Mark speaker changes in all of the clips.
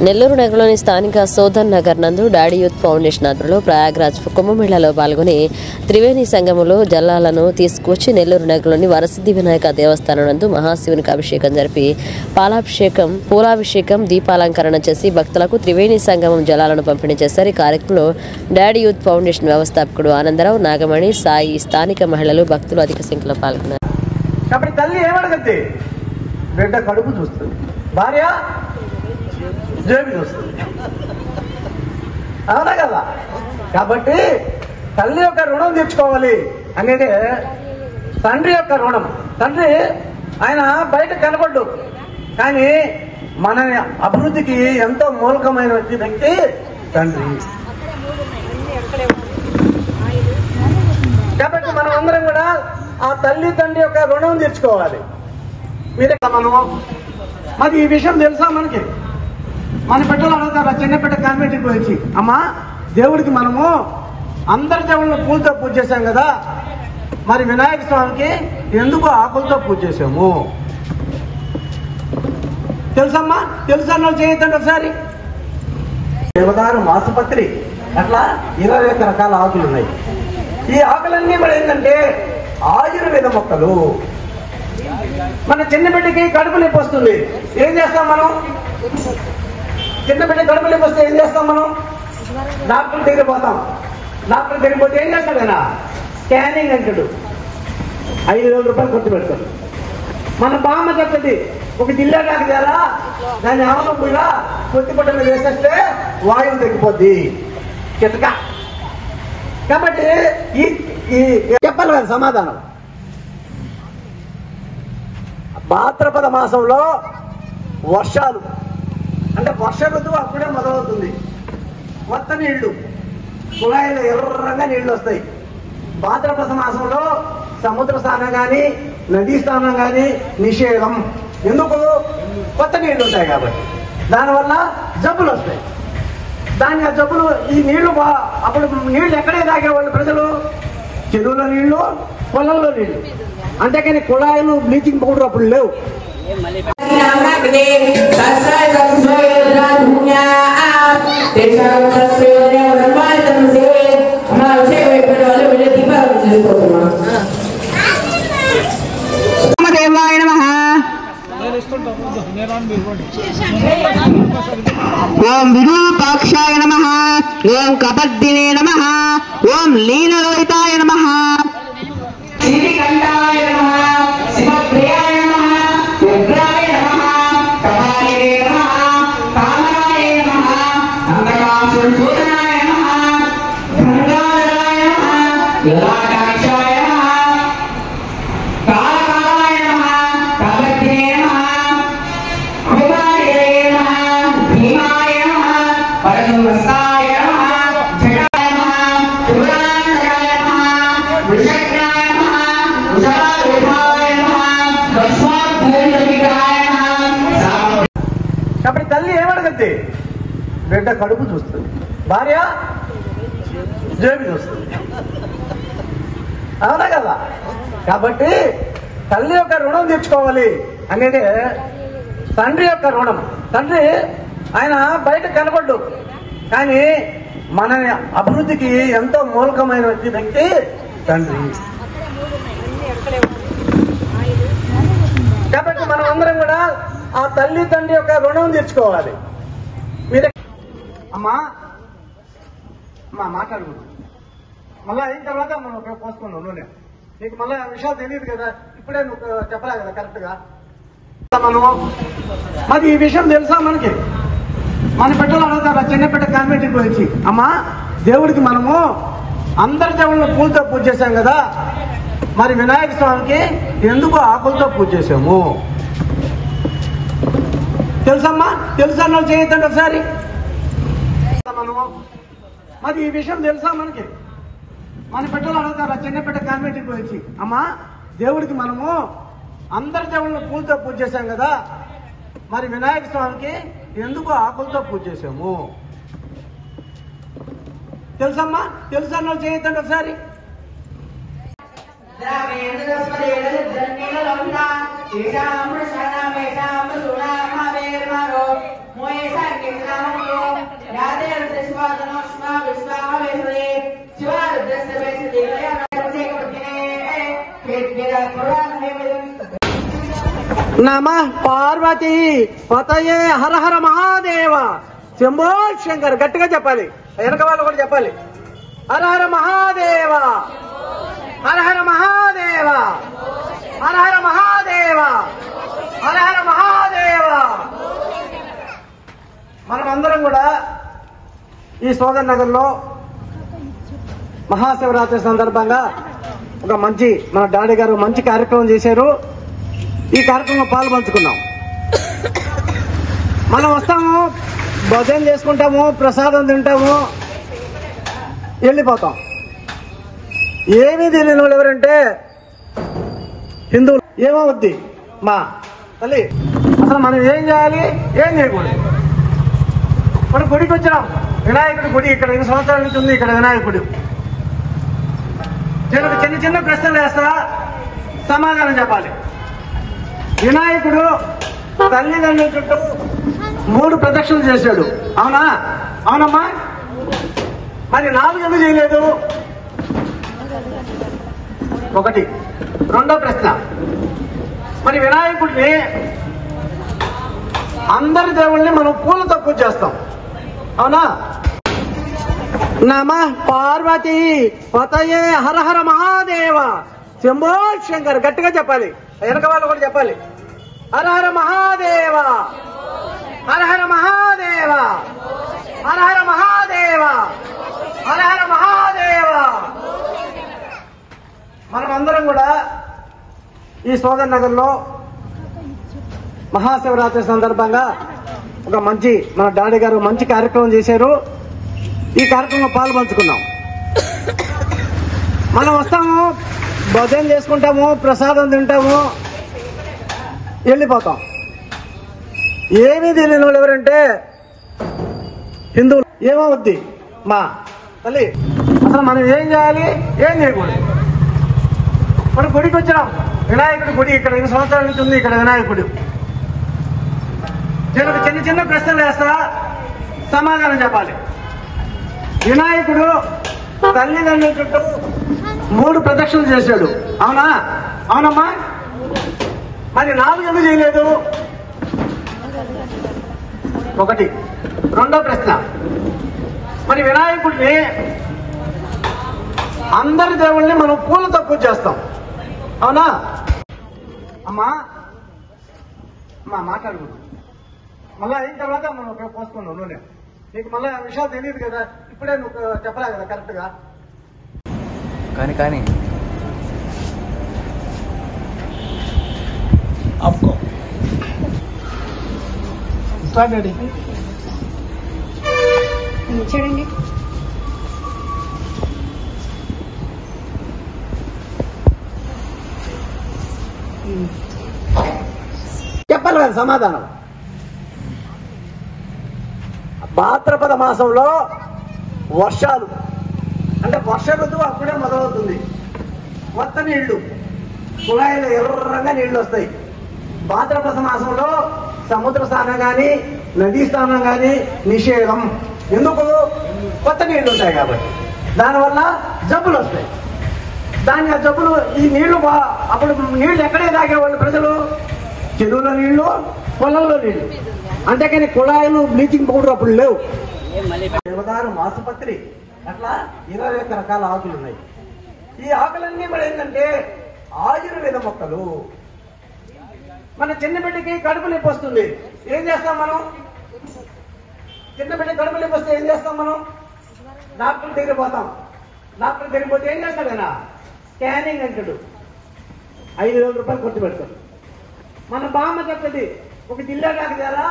Speaker 1: నెల్లూరు నగరంలోని స్థానిక సోదన్ నగర్ నందు డాడీ యూత్ ఫౌండేషన్ ఆధ్వర్యంలో ప్రయాగ్రాజ్ కుంభమేళాలో పాల్గొని త్రివేణి సంగమంలో జలాలను తీసుకువచ్చి నెల్లూరు నగరంలోని వరసిద్ధి వినాయక దేవస్థానం నందు మహాశివునికి అభిషేకం జరిపి పూలాభిషేకం దీపాలంకరణ చేసి భక్తులకు త్రివేణి సంగమం జలాలను పంపిణీ చేశారు. ఈ కార్యక్రమంలో డాడీ యూత్ ఫౌండేషన్ వ్యవస్థాపకుడు ఆనందరావు, నాగమణి, సాయి, స్థానిక మహిళలు, భక్తులు అధిక సంఖ్యలో పాల్గొన్నారు.
Speaker 2: కాబట్టి తల్లి ఏమడగద్ది? బిడ్డ కడుపు చూస్తుంది, భార్య జేబు చూస్తుంది, అవునా కదా? కాబట్టి తల్లి యొక్క రుణం తీర్చుకోవాలి అనేది తండ్రి యొక్క రుణం. తండ్రి ఆయన బయట కనపడ్డు, కానీ మన అభివృద్ధికి ఎంతో మూలకమైన వ్యక్తి తండ్రి. కాబట్టి మనం అందరం కూడా ఆ తల్లి తండ్రి యొక్క రుణం తీర్చుకోవాలి. మీరే మనము మరి ఈ విషయం తెలుసా? మనకి మన బిడ్డలు అడుగుతారు, చిన్న బిడ్డ కాన్వెంట్కి పోయి, అమ్మా దేవుడికి మనము అందరి దేవుళ్ళని పూలతో పూజ చేశాం కదా, మరి వినాయక స్వామికి ఎందుకు ఆకులతో పూజ చేసాము తెలుసమ్మా? తెలుసా? చేయొద్దండి ఒకసారి. దేవదారు, మాసపత్రి, అట్లా 21 రకాల ఆకులు ఉన్నాయి. ఈ ఆకులన్నీ కూడా ఏంటంటే ఆయుర్వేద మొక్కలు. మన చిన్న బిడ్డకి కడుపు నొప్పి వస్తుంది, ఏం చేస్తాం మనం? చిన్న బిడ్డ కడుపు నొప్పి వస్తే ఏం చేస్తాం మనం? డాక్టర్ దగ్గర పోతాం. డాక్టర్ దగ్గర పోతే ఏం చేస్తాడు ఆయన? స్కానింగ్ అంటాడు, 5,000 రూపాయలు ఖర్చు పెడతాడు. మన బామ్మ చెప్తుంది, ఒక జిల్లా డాక్టర్ ద్వారా దాన్ని ఆవలం కూడా కొద్దిపట్టలు వేసేస్తే వాయువు తగ్గిపోద్ది చితక. కాబట్టి ఈ చెప్పాలి కదా సమాధానం. భాద్రపద మాసంలో వర్షాలు అంటే వర్ష ఋతువు అప్పుడే మొదలవుతుంది. కొత్త నీళ్లు కుళాయిలో ఎర్రంగా నీళ్లు వస్తాయి. భాద్రపద మాసంలో సముద్ర స్నానం కానీ నదీ స్నానం కానీ నిషేధం. ఎందుకు? కొత్త నీళ్లు ఉంటాయి కాబట్టి. దానివల్ల జబ్బులు వస్తాయి. ఆ జబ్బులు ఈ నీళ్లు అప్పుడు నీళ్లు ఎక్కడే తాగేవాళ్ళు ప్రజలు? చెరువులో నీళ్లు, పొలంలో నీళ్లు. అంతేకాని కుళాయిలు, బ్లీచింగ్ పౌడర్ అప్పుడు లేవు.
Speaker 3: ఓం విరూపాక్షాయ నమః, ఓం కపర్దినే నమః, ఓం లీలలోహితాయ నమః, శ్రీకంఠాయ నమః, శివప్రియాయ నమః, ఉగ్రాయ నమః, కపాలినే నమః, కామరాయ నమః, అంధకాసురసూదనాయ నమః, గంగాధరాయ నమః, లలాటాక్షాయ నమః, కాలకాలాయ నమః, కపర్దినే నమః, కుమారిరే నమః, భీమాయ నమః, పరమస్తాయ నమః, జటాయ నమః, పురాణాయ నమః, వృషజ్ఞాయ నమః, ఉషారూపాయ నమః, భస్మాభూషితాయ నమః.
Speaker 2: కాబట్టి తల్లి ఏమడగద్ది? బిడ్డ కడుపు చూస్తుంది, భార్య జేబు చూస్తుంది, అవునా కదా? కాబట్టి తల్లి యొక్క రుణం తీర్చుకోవాలి అనేది తండ్రి యొక్క రుణం. తండ్రి ఆయన బయట కనపడ్డు, కానీ మన అభివృద్ధికి ఎంతో మూలకమైన వ్యక్తి తండ్రి. కాబట్టి మనం అందరం కూడా ఆ తల్లి తండ్రి యొక్క రుణం తీర్చుకోవాలి. మీరే అమ్మా మాట్లాడుకుంటాం, మళ్ళీ అయిన తర్వాత మనం పోసుకున్నాం నూనె. నీకు మళ్ళీ ఆ విషయాలు తెలియదు కదా, ఇప్పుడే నువ్వు చెప్పలే కదా కరెక్ట్ గా. మనము మరి ఈ విషయం తెలుసా? మనకి మన బిడ్డలు అడుగుతారు, చిన్న బిడ్డ కాన్వెంట్కి పోయి, అమ్మా దేవుడికి మనము అందరి దేవుళ్ళని పూలతో పూజ చేశాం కదా, మరి వినాయక స్వామికి ఎందుకు ఆకులతో పూజ చేసాము తెలుసమ్మా? తెలుసా? చేయొద్దండి ఒకసారి. మనము మరి ఈ విషయం తెలుసా? మనకి మన బిడ్డలు అడుగుతారు, చిన్న బిడ్డ కాన్వెంట్కి పోయి, అమ్మా దేవుడికి మనము అందరి దేవుళ్ళని పూలతో పూజ చేశాం కదా, మరి వినాయక స్వామికి ఎందుకు ఆకులతో పూజ చేసాము తెలుసమ్మా? తెలుసా? చేయొద్దండి ఒకసారి.
Speaker 3: శ్రీరామ
Speaker 2: నమః పార్వతీ పతయే హర హర మహాదేవ శంభో శంకర్. గట్టిగా చెప్పాలి, వెనక వాళ్ళు కూడా చెప్పాలి. హర హర మహాదేవ, హర హర మహాదేవ, హర హర మహాదేవ, హర హర మహాదేవ. మనం అందరం కూడా ఈ సోదర్ నగర్ లో మహాశివరాత్రి సందర్భంగా ఒక మంచి మన డాడీ గారు మంచి కార్యక్రమం చేశారు. ఈ కార్యక్రమంలో పాల్పంచుకున్నాం. మనం వస్తాము, భజన చేసుకుంటాము, ప్రసాదం తింటాము, వెళ్ళిపోతాం. ఏమీ తెలియని వాళ్ళు ఎవరంటే హిందువులు. ఏమవుద్ది మా తల్లి? అసలు మనం ఏం చేయాలి, ఏం చేయకూడదు? మనం గుడికి వచ్చినాం, వినాయకుడి గుడి ఇక్కడ 5 సంవత్సరాల నుంచి ఉంది. ఇక్కడ వినాయకుడు చిన్న చిన్న ప్రశ్నలు వేస్తా, సమాధానం చెప్పాలి. వినాయకుడు తల్లిదండ్రుల చుట్టూ 3 ప్రదక్షిణలు చేశాడు, అవునా? అవునమ్మా. మరి 4 ఎందుకు చేయలేదు? ఒకటి. రెండో ప్రశ్న, మరి వినాయకుడిని అందరి దేవుళ్ళని మనం పూలతో పూజ చేస్తాం, అవునా? నమః పార్వతీ పతయే హర హర మహాదేవ శంభో శంకర్. గట్టిగా చెప్పాలి, వెనక వాళ్ళు కూడా చెప్పాలి. హర హర మహాదేవ, హర హర మహాదేవ, హర హర మహాదేవ, హర హర మహాదేవ. మనం అందరం కూడా ఈ సోదర్ నగర్ లో మహాశివరాత్రి సందర్భంగా ఒక మంచి మన డాడీ గారు మంచి కార్యక్రమం చేశారు. ఈ కార్యక్రమంలో పాల్పంచుకున్నాం. మనం వస్తాము, భజన చేసుకుంటాము, ప్రసాదం తింటాము, వెళ్ళిపోతాం. ఏమీ తెలియని వాళ్ళు ఎవరంటే హిందువులు. ఏమవుద్ది మా తల్లి? అసలు మనం ఏం చేయాలి, ఏం చేయకూడదు? మనం గుడికి వచ్చినాం, వినాయకుడి గుడి ఇక్కడ 5 సంవత్సరాల నుంచి ఉంది. ఇక్కడ వినాయకుడు చిన్న చిన్న ప్రశ్నలు వేస్తా, సమాధానం చెప్పాలి. వినాయకుడు తల్లిదండ్రుల చుట్టూ 3 ప్రదక్షిణలు చేశాడు, అవునా? అవునమ్మా. మరి 4 ఎందుకు చేయలేదు? ఒకటి. రెండో ప్రశ్న, మరి వినాయకుడిని అందరి దేవుళ్ళని మనం పూలతో పూజ చేస్తాం, అవునా? అమ్మా అమ్మా మాట్లాడుకుంటాం. మళ్ళీ అయిన తర్వాత మనం పోసుకున్నాం నూనె. నీకు మళ్ళీ ఆ విషయాలు తెలియదు కదా, ఇప్పుడే నువ్వు చెప్పలే కదా కరెక్ట్ గా.
Speaker 4: కానీ
Speaker 2: आपको स्टार्ट रेडी
Speaker 3: చూడండి.
Speaker 2: చెప్పాలి కదా సమాధానం. భాద్రపద మాసంలో వర్షాలు అంటే వర్ష ఋతువు అప్పుడే మొదలవుతుంది. కొత్త నీళ్లు కుళాయిలో ఎర్రంగా నీళ్లు వస్తాయి. భాద్రపద మాసంలో సముద్ర స్నానం కానీ నదీ స్నానం కానీ నిషేధం. ఎందుకు? కొత్త నీళ్లు ఉంటాయి కాబట్టి. దానివల్ల జబ్బులు వస్తాయి. దాని ఆ జబ్బులు ఈ నీళ్లు అప్పుడు నీళ్లు ఎక్కడే తాగేవాళ్ళు ప్రజలు? చెరువులో నీళ్లు, పొలంలో నీళ్లు. అంతేకాని కుళాయిలు బ్లీచింగ్ పౌడర్ అప్పుడు లేవు. దేవదారు మాసపత్రి అట్లా 21 రకాల ఆకులు ఉన్నాయి. ఈ ఆకులన్నీ మరి ఏంటంటే ఆయుర్వేద మొక్కలు. మన చిన్న బిడ్డకి కడుపు నొప్పి వస్తుంది, ఏం చేస్తాం మనం? చిన్న బిడ్డ కడుపు నొప్పి వస్తే ఏం చేస్తాం మనం? డాక్టర్ దగ్గర పోతాం. డాక్టర్ దగ్గర పోతే ఏం చేస్తాడు ఆయన? స్కానింగ్ అంటాడు, 5,000 రూపాయలు ఖర్చు పెడతాడు. మన బామ్మ చెప్తుంది, ఒక జిల్లా డాక్టరా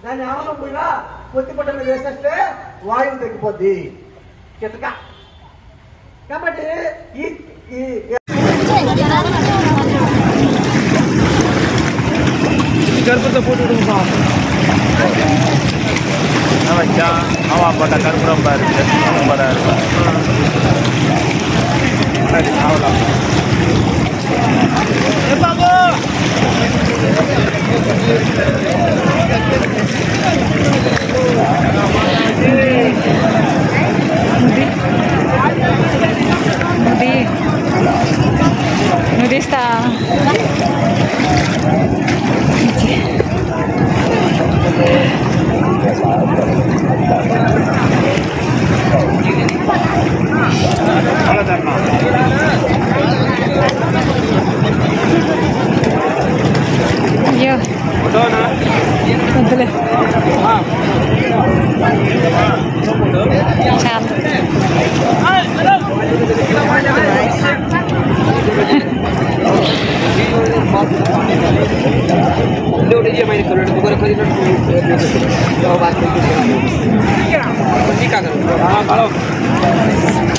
Speaker 2: దాన్ని ఆవనప్పుడుగా పొత్తిపట్ట మీద వేసేస్తే వాయువు తగ్గిపోద్ది చితక. కాబట్టి ఈ
Speaker 4: గర్భతో పోటీ పట్ట కర్పూరం బాబు
Speaker 3: నమః